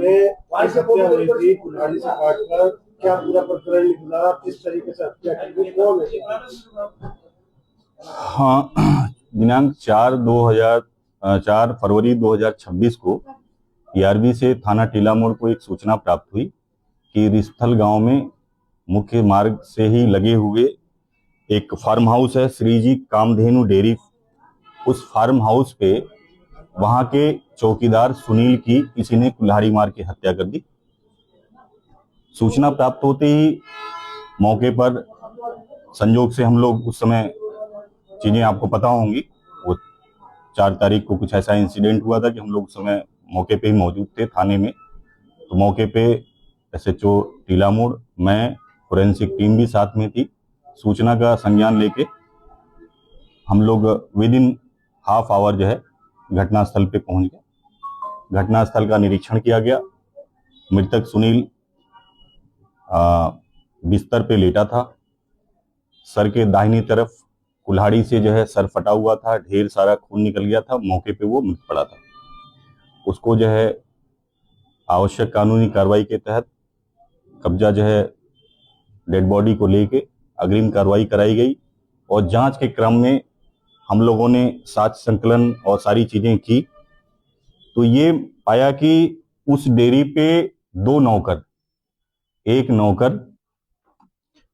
में हत्या हुई थी कुल्हाड़ी से काटकर, क्या पूरा प्रकरण निकला, किस तरीके से हत्या की गई, कौन है? हाँ, दिनांक 4 फरवरी 2026 को ईआरबी से थाना टीला मोड़ को एक सूचना प्राप्त हुई कि रिस्थल गांव में मुख्य मार्ग से ही लगे हुए एक फार्म हाउस है, श्रीजी कामधेनु डेयरी। उस फार्म हाउस पे वहां के चौकीदार सुनील की किसी ने कुल्हाड़ी मार के हत्या कर दी। सूचना प्राप्त होते ही मौके पर संयोग से हम लोग, उस समय चीजें आपको पता होंगी, वो 4 तारीख को कुछ ऐसा इंसिडेंट हुआ था कि हम लोग उस समय मौके पे ही मौजूद थे थाने में। तो मौके पे एसएचओ टीला मोड़, मैं, फोरेंसिक टीम भी साथ में थी। सूचना का संज्ञान लेके हम लोग विद इन हाफ आवर जो है घटनास्थल पे पहुंच गए। घटनास्थल का निरीक्षण किया गया। मृतक सुनील बिस्तर पे लेटा था। सर के दाहिनी तरफ कुल्हाड़ी से जो है सर फटा हुआ था, ढेर सारा खून निकल गया था। मौके पे वो मृत पड़ा था। उसको जो है आवश्यक कानूनी कार्रवाई के तहत कब्जा जो है डेड बॉडी को लेके अग्रिम कार्रवाई कराई गई। और जांच के क्रम में हम लोगों ने साक्ष्य संकलन और सारी चीजें की तो ये पाया कि उस डेयरी पे 2 नौकर, एक नौकर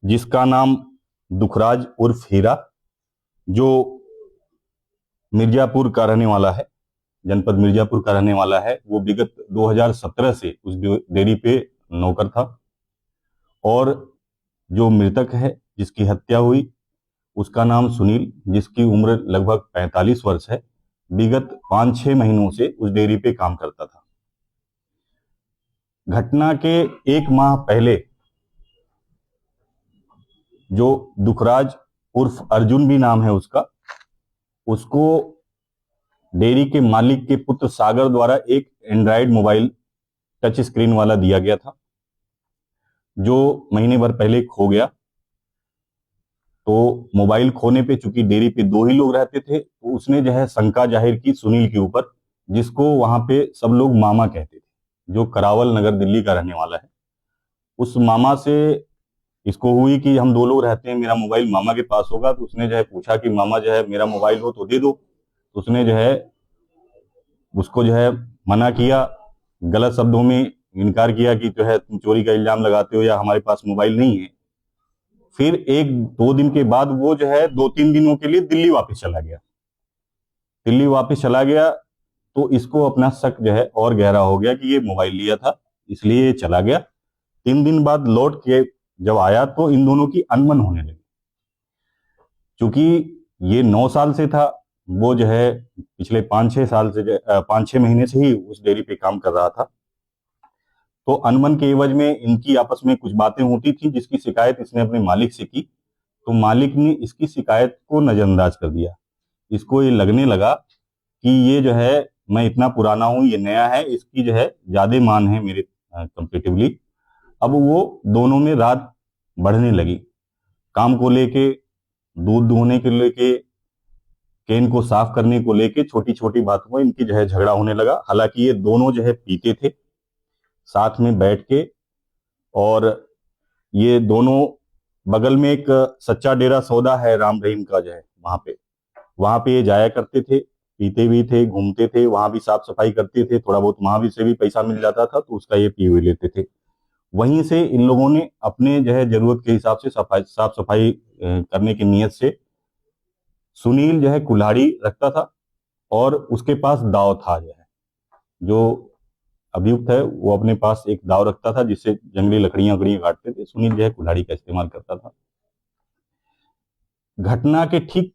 जिसका नाम दुखराज उर्फ हीरा, जो मिर्जापुर का रहने वाला है, जनपद मिर्जापुर का रहने वाला है, वो विगत 2017 से उस डेयरी पे नौकर था। और जो मृतक है जिसकी हत्या हुई, उसका नाम सुनील, जिसकी उम्र लगभग 45 वर्ष है, विगत 5-6 महीनों से उस डेयरी पे काम करता था। घटना के 1 माह पहले जो दुखराज उर्फ अर्जुन भी नाम है उसका, उसको डेयरी के मालिक के पुत्र सागर द्वारा एक एंड्रॉयड मोबाइल टच स्क्रीन वाला दिया गया था, जो महीने भर पहले खो गया। तो मोबाइल खोने पे चूंकि डेयरी पे 2 ही लोग रहते थे, तो उसने जो है शंका जाहिर की सुनील के ऊपर, जिसको वहां पे सब लोग मामा कहते थे, जो करावल नगर दिल्ली का रहने वाला है। उस मामा से इसको हुई कि हम 2 लोग रहते हैं, मेरा मोबाइल मामा के पास होगा। तो उसने जो है पूछा कि मामा जो है मेरा मोबाइल हो तो दे दो। तो उसने जो है उसको जो है मना किया, गलत शब्दों में इनकार किया कि जो है तुम चोरी का इल्जाम लगाते हो या हमारे पास मोबाइल नहीं है। फिर 1-2 दिन के बाद वो जो है 2-3 दिनों के लिए दिल्ली वापस चला गया। दिल्ली वापस चला गया तो इसको अपना शक जो है और गहरा हो गया कि ये मोबाइल लिया था, इसलिए ये चला गया। 3 दिन बाद लौट के जब आया तो इन दोनों की अनबन होने लगी। चूंकि ये 9 साल से था, वो जो है पिछले 5-6 साल से 5-6 महीने से ही उस डेयरी पे काम कर रहा था। तो अनबन के एवज में इनकी आपस में कुछ बातें होती थी, जिसकी शिकायत इसने अपने मालिक से की। तो मालिक ने इसकी शिकायत को नजरअंदाज कर दिया। इसको ये लगने लगा कि ये जो है, मैं इतना पुराना हूं, ये नया है, इसकी जो है ज्यादा मान है मेरे कंपेरेटिवली। अब वो दोनों में रात बढ़ने लगी। काम को लेके, दूध धोने के लेके, केन को साफ करने को लेके, छोटी छोटी बातों में इनकी जो है झगड़ा होने लगा। हालांकि ये दोनों जो है पीते थे साथ में बैठ के, और ये दोनों बगल में एक सच्चा डेरा सौदा है राम रहीम का जो है, वहां पे ये जाया करते थे, पीते भी थे, घूमते थे, वहां भी साफ सफाई करते थे, थोड़ा बहुत वहां भी से भी पैसा मिल जाता था तो उसका ये पी हुए लेते थे। वहीं से इन लोगों ने अपने जो है जरूरत के हिसाब से साफ सफाई करने की नीयत से, सुनील जो है कुल्हाड़ी रखता था और उसके पास दाव था। जो है, जो अभियुक्त है वो अपने पास एक दाव रखता था जिससे जंगली लकड़ियां वकड़ियां काटते थे। सुनील जो है कुल्हाड़ी का इस्तेमाल करता था। घटना के ठीक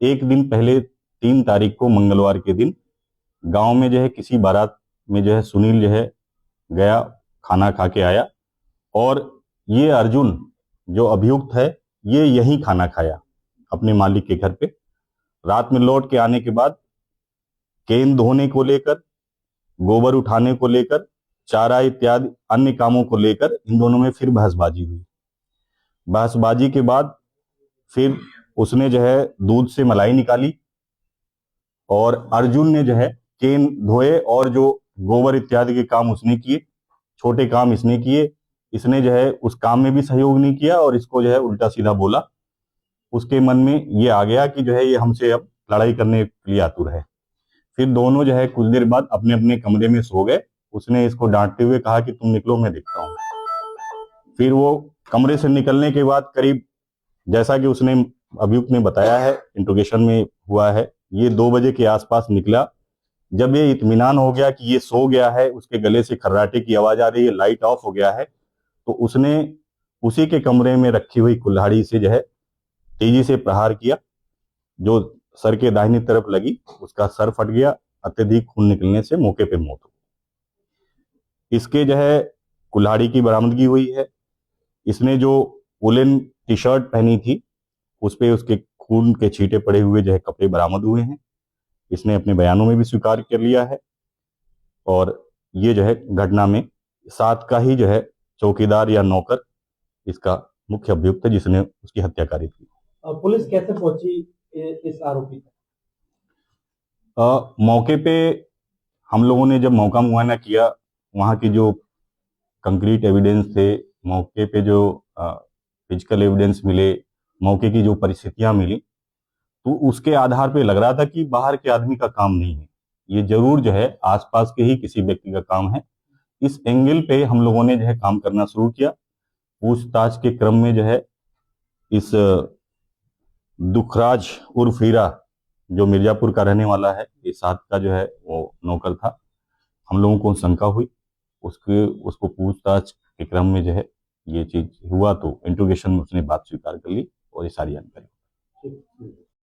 1 दिन पहले 3 तारीख को मंगलवार के दिन गांव में जो है किसी बारात में जो है सुनील जो है गया, खाना खा के आया। और ये अर्जुन जो अभियुक्त है, ये यही खाना खाया अपने मालिक के घर पे। रात में लौट के आने के बाद केन धोने को लेकर, गोबर उठाने को लेकर, चारा इत्यादि अन्य कामों को लेकर इन दोनों में फिर बहसबाजी हुई। बहसबाजी के बाद फिर उसने जो है दूध से मलाई निकाली और अर्जुन ने जो है केन धोए और जो गोबर इत्यादि के काम उसने किए, छोटे काम इसने किए। इसने जो है उस काम में भी सहयोग नहीं किया और इसको जो है उल्टा सीधा बोला। उसके मन में ये आ गया कि जो है ये हमसे अब लड़ाई करने के लिए आतुर है। फिर दोनों जो है कुछ देर बाद अपने अपने कमरे में सो गए। उसने इसको डांटते हुए कहा कि तुम निकलो, मैं देखता हूँ। फिर वो कमरे से निकलने के बाद करीब, जैसा कि उसने अभियुक्त ने बताया है, इंट्रोगेशन में हुआ है, ये 2 बजे के आसपास निकला। जब ये इत्मीनान हो गया कि ये सो गया है, उसके गले से खर्राटे की आवाज आ रही है, लाइट ऑफ हो गया है, तो उसने उसी के कमरे में रखी हुई कुल्हाड़ी से जो है तेजी से प्रहार किया। जो सर के दाहिनी तरफ लगी, उसका सर फट गया। अत्यधिक खून निकलने से मौके पे मौत हो गई। इसके जो है कुल्हाड़ी की बरामदगी हुई है। इसने जो वुलन टी शर्ट पहनी थी, उस पे उसके खून के छींटे पड़े हुए जो है कपड़े बरामद हुए हैं। इसने अपने बयानों में भी स्वीकार कर लिया है। और ये जो है घटना में साथ का ही जो है चौकीदार या नौकर इसका मुख्य अभियुक्त है, जिसने उसकी हत्या करी थी। पुलिस कैसे पहुंची इस आरोपी तक? मौके पे हम लोगों ने जब मौका मुआयना किया, वहाँ की जो कंक्रीट एविडेंस थे, मौके पे जो फिजिकल एविडेंस मिले, मौके की जो परिस्थितियां मिली, तो उसके आधार पे लग रहा था कि बाहर के आदमी का काम नहीं है, ये जरूर जो है आसपास के ही किसी व्यक्ति का काम है। इस एंगल पे हम लोगों ने जो है काम करना शुरू किया। पूछताछ के क्रम में जो है इस दुखराज उर्फ हीरा, जो मिर्जापुर का रहने वाला है, ये साथ का जो है वो नौकर था, हम लोगों को शंका हुई। उसको पूछताछ के क्रम में जो है ये चीज हुआ, तो इंट्रोगेशन में उसने बात स्वीकार कर ली और ये सारी जानकारी।